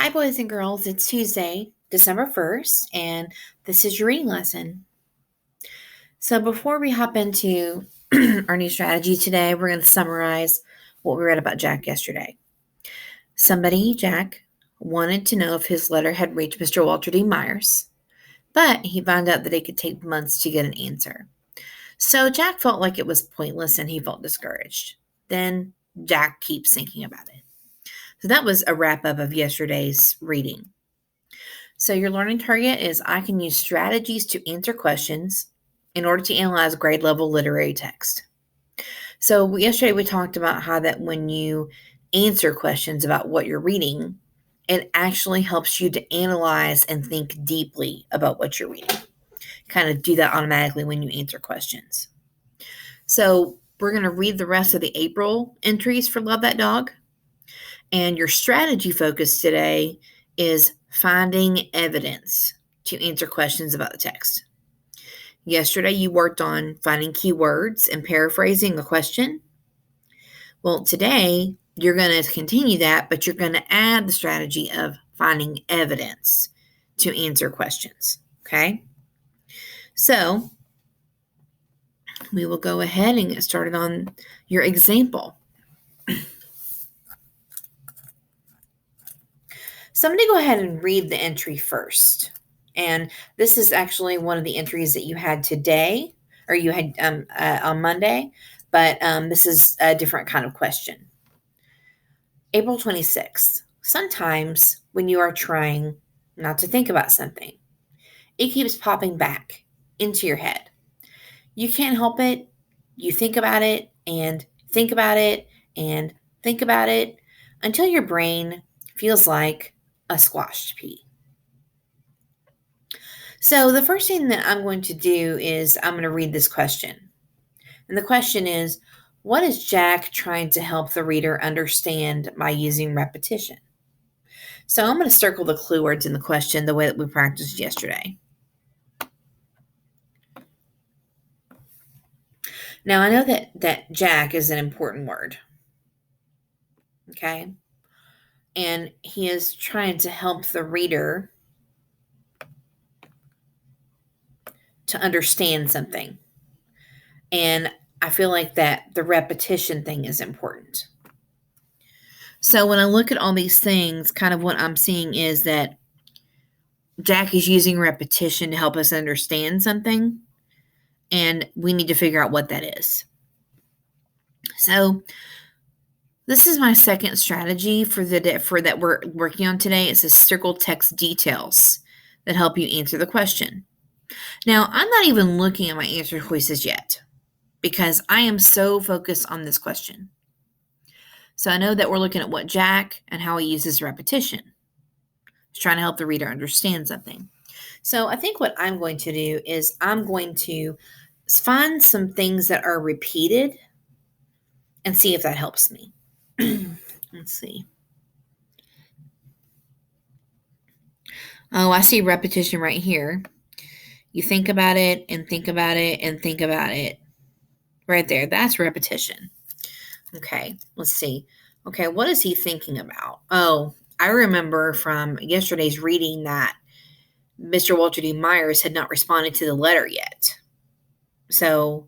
Hi, boys and girls. It's Tuesday, December 1st, and this is your reading lesson. So, before we hop into our new strategy today, we're going to summarize what we read about Jack yesterday. Somebody, Jack, wanted to know if his letter had reached Mr. Walter D. Myers, but he found out that it could take months to get an answer. So, Jack felt like it was pointless and he felt discouraged. Then, Jack keeps thinking about it. So, that was a wrap up of yesterday's reading. So your learning target is I can use strategies to answer questions in order to analyze grade level literary text. So yesterday we talked about how that when you answer questions about what you're reading, it actually helps you to analyze and think deeply about what you're reading. Kind of do that automatically when you answer questions. So we're going to read the rest of the April entries for Love That Dog. And your strategy focus today is finding evidence to answer questions about the text. Yesterday, you worked on finding keywords and paraphrasing a question. Well, today, you're going to continue that, but you're going to add the strategy of finding evidence to answer questions. Okay? So, we will go ahead and get started on your example. So I'm going to go ahead and read the entry first. And this is actually one of the entries that you had today, or you had on Monday, but this is a different kind of question. April 26th. Sometimes when you are trying not to think about something, it keeps popping back into your head. You can't help it. You think about it and think about it and think about it until your brain feels like a squashed pea. So the first thing that I'm going to do is I'm going to read this question. And the question is, what is Jack trying to help the reader understand by using repetition? So I'm going to circle the clue words in the question the way that we practiced yesterday. Now I know that Jack is an important word. Okay? And he is trying to help the reader to understand something. And I feel like that the repetition thing is important. So when I look at all these things, kind of what I'm seeing is that Jack is using repetition to help us understand something, and we need to figure out what that is. So this is my second strategy for that we're working on today. It says circle text details that help you answer the question. Now, I'm not even looking at my answer choices yet because I am so focused on this question. So I know that we're looking at what Jack and how he uses repetition. He's trying to help the reader understand something. So I think what I'm going to do is I'm going to find some things that are repeated and see if that helps me. Let's see. Oh, I see repetition right here. You think about it and think about it and think about it. Right there. That's repetition. Okay, let's see. Okay, what is he thinking about? Oh, I remember from yesterday's reading that Mr. Walter D. Myers had not responded to the letter yet. So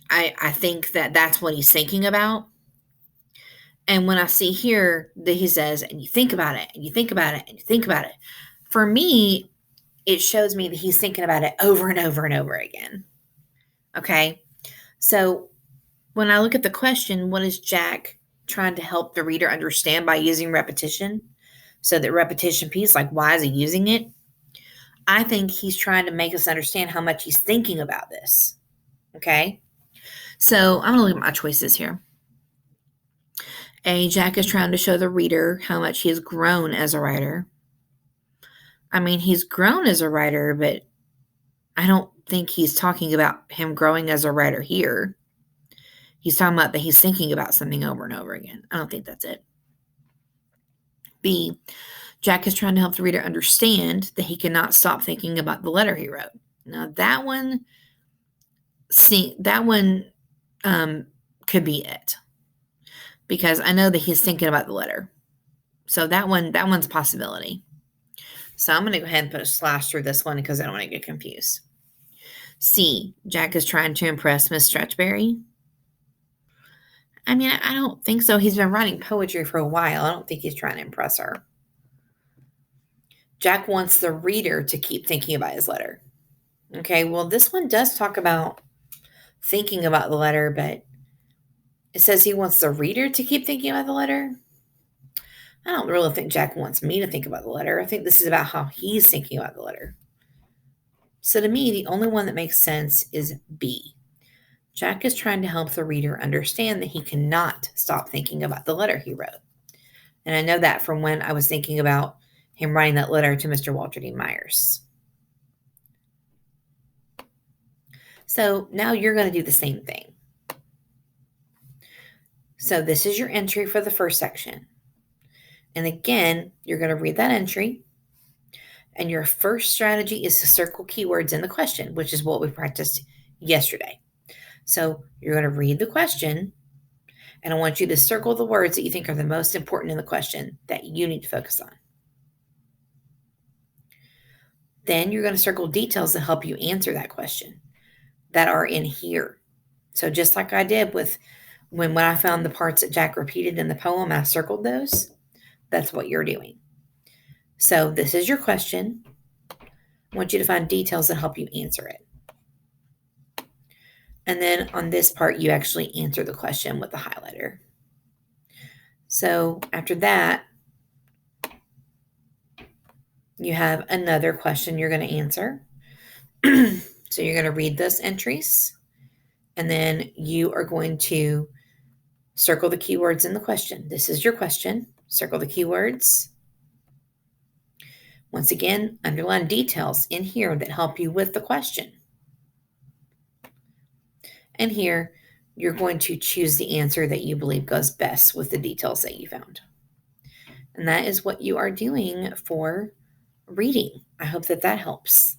I think that that's what he's thinking about. And when I see here that he says, and you think about it, and you think about it, and you think about it, for me, it shows me that he's thinking about it over and over and over again. Okay? So when I look at the question, what is Jack trying to help the reader understand by using repetition? So that repetition piece, like why is he using it? I think he's trying to make us understand how much he's thinking about this. Okay? So I'm going to look at my choices here. A, Jack is trying to show the reader how much he has grown as a writer. I mean, he's grown as a writer, but I don't think he's talking about him growing as a writer here. He's talking about that he's thinking about something over and over again. I don't think that's it. B, Jack is trying to help the reader understand that he cannot stop thinking about the letter he wrote. Now that one could be it. Because I know that he's thinking about the letter. So that one's a possibility. So I'm going to go ahead and put a slash through this one because I don't want to get confused. C, Jack is trying to impress Miss Stretchberry. I mean, I don't think so. He's been writing poetry for a while. I don't think he's trying to impress her. Jack wants the reader to keep thinking about his letter. Okay, well, this one does talk about thinking about the letter, but it says he wants the reader to keep thinking about the letter. I don't really think Jack wants me to think about the letter. I think this is about how he's thinking about the letter. So to me, the only one that makes sense is B. Jack is trying to help the reader understand that he cannot stop thinking about the letter he wrote. And I know that from when I was thinking about him writing that letter to Mr. Walter D. Myers. So now you're going to do the same thing. So this is your entry for the first section. And again, you're going to read that entry. And your first strategy is to circle keywords in the question, which is what we practiced yesterday. So you're going to read the question, and I want you to circle the words that you think are the most important in the question that you need to focus on. Then you're going to circle details that help you answer that question that are in here. So just like I did with when I found the parts that Jack repeated in the poem, I circled those. That's what you're doing. So this is your question. I want you to find details that help you answer it. And then on this part, you actually answer the question with the highlighter. So after that, you have another question you're going to answer. So you're going to read those entries, and then you are going to circle the keywords in the question. This is your question. Circle the keywords. Once again, underline details in here that help you with the question. And here, you're going to choose the answer that you believe goes best with the details that you found. And that is what you are doing for reading. I hope that helps.